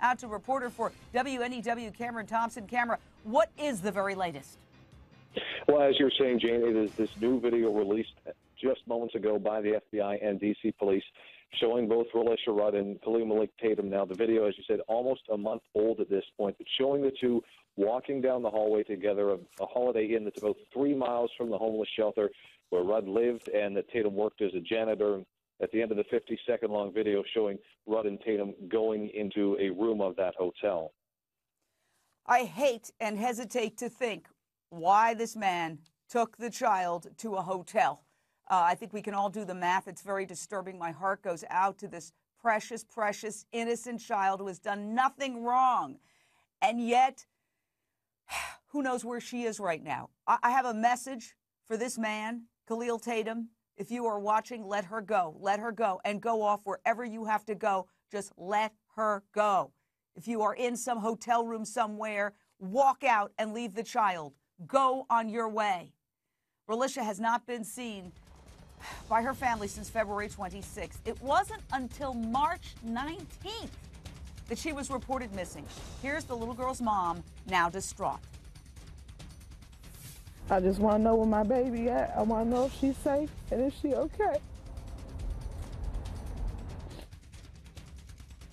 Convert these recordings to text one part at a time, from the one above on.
out to reporter for WNEW, Cameron Thompson. Camera, what is the very latest? Well, as you're saying, Jane, it is this new video released just moments ago by the FBI and D.C. police showing both Relisha Rudd and Khalil Malik Tatum. Now, the video, as you said, almost a month old at this point, but showing the two walking down the hallway together of a Holiday Inn that's about 3 miles from the homeless shelter where Rudd lived and that Tatum worked as a janitor. At the end of the 50-second-long video showing Rudd and Tatum going into a room of that hotel. I hate and hesitate to think why this man took the child to a hotel. I think we can all do the math. It's very disturbing. My heart goes out to this precious, precious, innocent child who has done nothing wrong. And yet, who knows where she is right now? I have a message for this man, Khalil Tatum. If you are watching, let her go. Let her go and go off wherever you have to go. Just let her go. If you are in some hotel room somewhere, walk out and leave the child. Go on your way. Relisha has not been seen by her family since February 26th. It wasn't until March 19th that she was reported missing. Here's the little girl's mom, now distraught. I just want to know where my baby at. I want to know if she's safe and if she okay.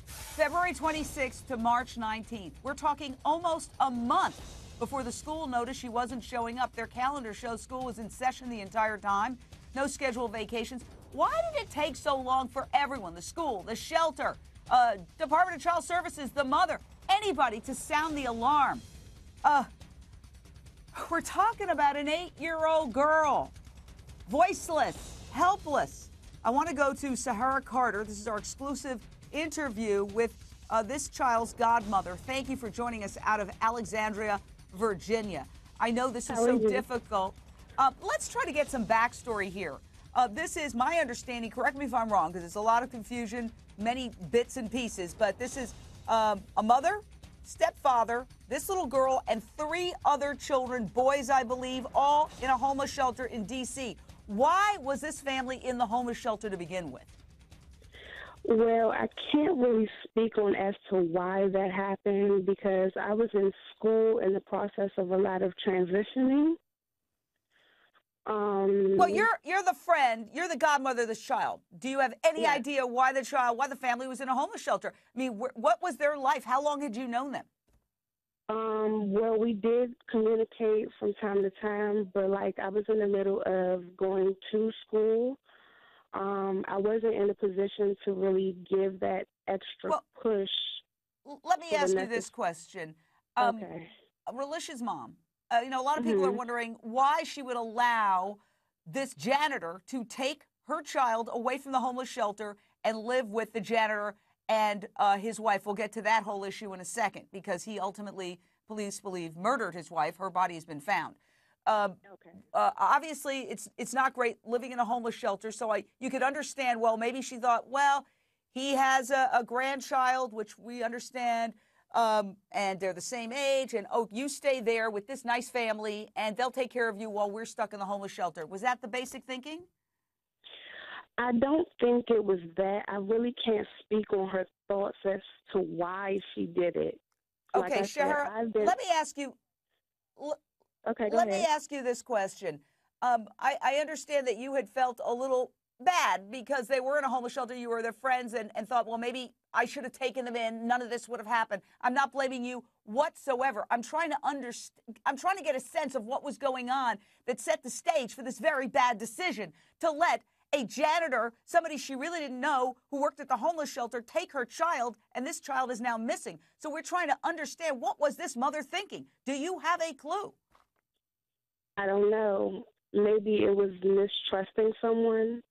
February 26th to March 19th. We're talking almost a month before the school noticed she wasn't showing up. Their calendar shows school was in session the entire time. No scheduled vacations. Why did it take so long for everyone, the school, the shelter, Department of Child Services, the mother, anybody to sound the alarm? We're talking about an 8-year-old girl, voiceless, helpless. I want to go to Sahara Carter. This is our exclusive interview with this child's godmother. Thank you for joining us out of Alexandria, Virginia. I know this is so difficult. Let's try to get some backstory here. This is my understanding. Correct me if I'm wrong, because there's a lot of confusion, many bits and pieces. But this is a mother, stepfather, this little girl, and 3 other children, boys, I believe, all in a homeless shelter in D.C. Why was this family in the homeless shelter to begin with? Well, I can't really speak on as to why that happened because I was in school in the process of a lot of transitioning. Well, you're the friend, you're the godmother of this child. Do you have any idea why the family was in a homeless shelter? I mean, what was their life? How long had you known them? Well, we did communicate from time to time, but like I was in the middle of going to school. I wasn't in a position to really give that extra push. Let me ask you this question. Okay. Relisha's mom. A lot of people are wondering why she would allow this janitor to take her child away from the homeless shelter and live with the janitor and his wife. We'll get to that whole issue in a second because he ultimately, police believe, murdered his wife. Her body has been found. Obviously, it's not great living in a homeless shelter, so you could understand, well, maybe she thought, well, he has a grandchild, which we understand, and they're the same age, and, you stay there with this nice family, and they'll take care of you while we're stuck in the homeless shelter. Was that the basic thinking? I don't think it was that. I really can't speak on her thoughts as to why she did it. Okay, Shahara, let me ask you. Okay, Let me ask you this question. I understand that you had felt a little bad because they were in a homeless shelter. You were their friends and thought, well, maybe I should have taken them in. None of this would have happened. I'm not blaming you whatsoever. I'm trying to understand. I'm trying to get a sense of what was going on that set the stage for this very bad decision to let a janitor, somebody she really didn't know, who worked at the homeless shelter, take her child, and this child is now missing. So we're trying to understand, what was this mother thinking? Do you have a clue? I don't know. Maybe it was mistrusting someone.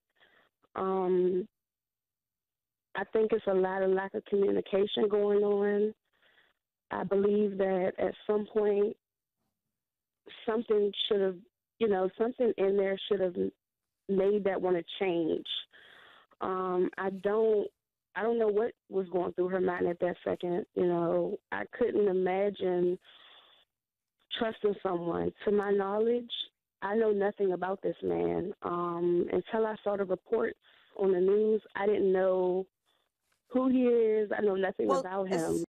I think it's a lot of lack of communication going on. I believe that at some point something should have, something in there should have made that want to change. I don't know what was going through her mind at that second. I couldn't imagine trusting someone. To my knowledge, I know nothing about this man. Until I saw the reports on the news, I didn't know who he is. I know nothing about him.